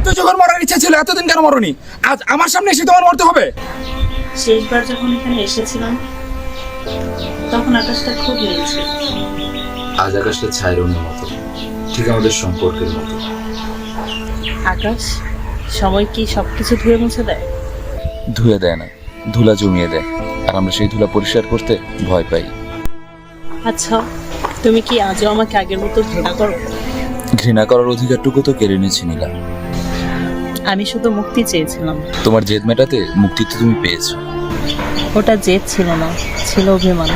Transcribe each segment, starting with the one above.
এত যখন মরার ইচ্ছা ছিল এতদিন কেন মরনি? আজ আমার সামনে এসে তোমার মরতে হবে? শেষবার যখন এখানে এসেছিলাম তখন আকাশটা খুব নীল ছিল। আজ আকাশটা ছাইরনের মতো, ঠিক আমাদের সম্পর্কের মতো। আকাশ, সময় কি সবকিছু ধুয়ে মুছে দেয়? ধুয়ে দেয় না, ধুলা জমিয়ে দেয়, আর আমরা সেই ধুলা পরিষ্কার করতে ভয় পাই। আচ্ছা, তুমি কি আজও আমাকে আগের মতো ঘৃণা করো? ঘৃণা করার অধিকারটুকু তো কেড়ে নিয়েছি নীলা। আমি শুধু মুক্তি চেয়েছিলাম। তোমার জেদ মেটাতে মুক্তি তো তুমি পেয়েছো। ওটা জেদ ছিল না, ছিল অভিমান।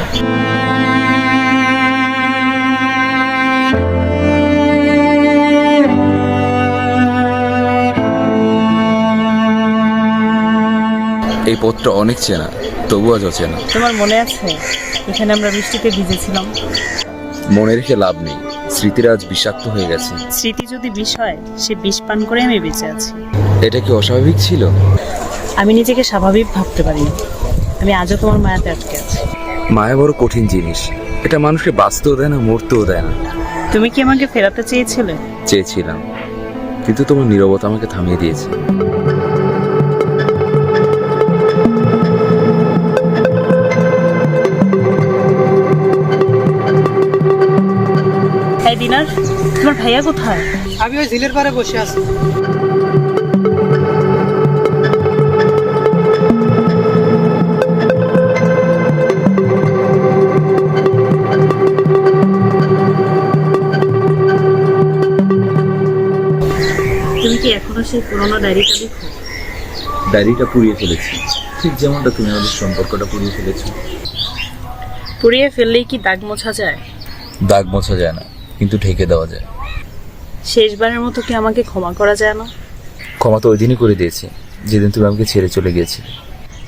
এই পথটা অনেক চেনা, তবু আজ অচেনা। তোমার মনে আছে এখানে আমরা বৃষ্টিতে ভিজেছিলাম? মনে রেখে লাভ নেই, স্মৃতিরা আজ বিষাক্ত হয়ে গেছে। স্মৃতি যদি বিষ হয়, সে বিষ পান করে আমি বেঁচে আছি। এটা কি অস্বাভাবিক ছিল? আমি নিজেকে স্বাভাবিক ভাবতে পারি না। আমি আজও তোমার মায়াতে আটকে আছি। মায়া বড় কঠিন জিনিস, এটা মানুষকে বাঁচতেও দেয় না, মরতেও দেয় না। তুমি কি আমাকে ফেরাতে চেয়েছিলে? চেয়েছিলাম, কিন্তু তোমার নীরবতা আমাকে থামিয়ে দিয়েছে। এই দিনার, তোমার ভাইয়া কোথায়? আমি ওই ঝিলের পারে বসে আছি। তুমি কি এখনো সেই পুরোনো ডায়েরিটা লিখো? ডায়েরিটা পুড়িয়ে ফেলেছি, ঠিক যেমনটা তুমি আমাদের সম্পর্কটা পুড়িয়ে ফেলেছো। পুড়িয়ে ফেললেই কি দাগ মোছা যায়? দাগ মোছা যায় না, কিন্তু ঢেকে দেওয়া যায়। শেষবারের মতো কি আমাকে ক্ষমা করা যায় না? ক্ষমা তো ওই দিনই করে দিয়েছি, যেদিন তুমি আমাকে ছেড়ে চলে গিয়েছিলে।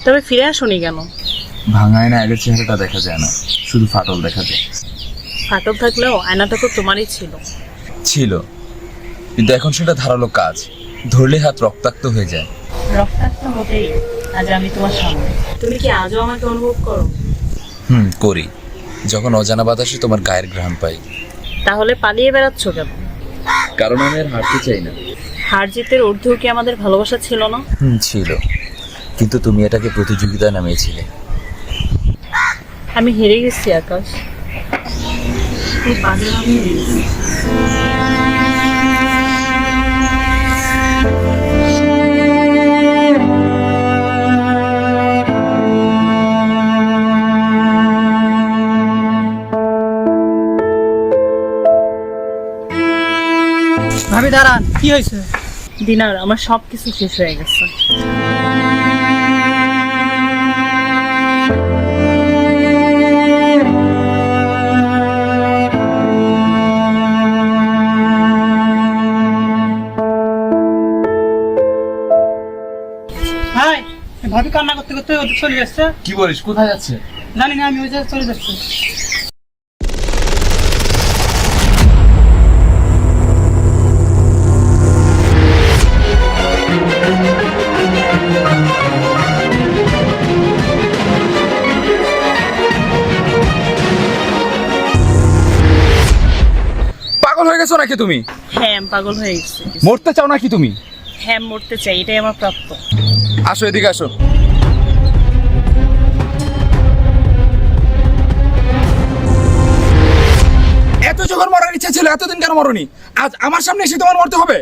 তবে ফিরে আসোনি কেন? ভাঙায় না আগের চেহারাটা দেখা যায় না, শুধু ফাটল দেখা যায়। ফাটল থাকলেও আয়নাটা তো তোমারই ছিল। ছিল, কিন্তু এখন সেটা ধারালো কাজ, ধরলে হাত রক্তাক্ত হয়ে যায়। রক্তাক্ত হতেই আজ আমি তোমার সামনে। তুমি কি আজও আমাকে অনুভব করো? করি। যখন অজানা বাতাসে তোমার গায়ের ঘ্রাণ পাই। তাহলে পালিয়ে বেড়াচ্ছ কেন? কারণ আমি আর হারতে চাই না। হার জিতের ঊর্ধ্বেও কি আমাদের ভালোবাসা ছিল না? ছিল, কিন্তু তুমি এটাকে প্রতিযোগিতায় নামিয়েছিলে। আমি হেরে গেছি আকাশ। খুব বাজেভাবে হেরে গেছি। ভাবি দাঁড়ান, কি হয়েছে? দিনার, আমার সব কিছু শেষ হয়ে গেছে। ভাই, ভাবি কান্না করতে করতে ওদের চলে যাচ্ছে। কি বলিস, কোথায় যাচ্ছে? জানি না, আমি ওই জায়গায় চলে যাচ্ছি। পাগল হয়ে গেছো নাকি তুমি? হ্যাঁ, আমি পাগল হয়ে গেছি। মরতে চাও নাকি তুমি? হ্যাঁ, মরতে চাই, এটাই আমার প্রাপ্য। আসো এদিকে আসো। এত যখন মরার ইচ্ছা ছিল এতদিন কেন মরনি? আজ আমার সামনে এসে তোমার মরতে হবে?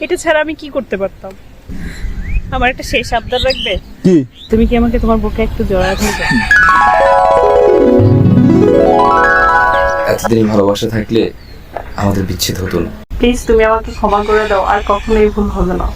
এটা ছাড়া আমি কি করতে পারতাম? আমার একটা শেষ আবদার রাখবে? কি? তুমি কি আমাকে তোমার বুকে একটু জড়ায় ধরবে? এতদিন ভালোবাসা থাকলে আমাদের বিচ্ছেদ হতো না। প্লিজ, তুমি আমাকে ক্ষমা করে দাও, আর কখনো এই ভুল হবে না।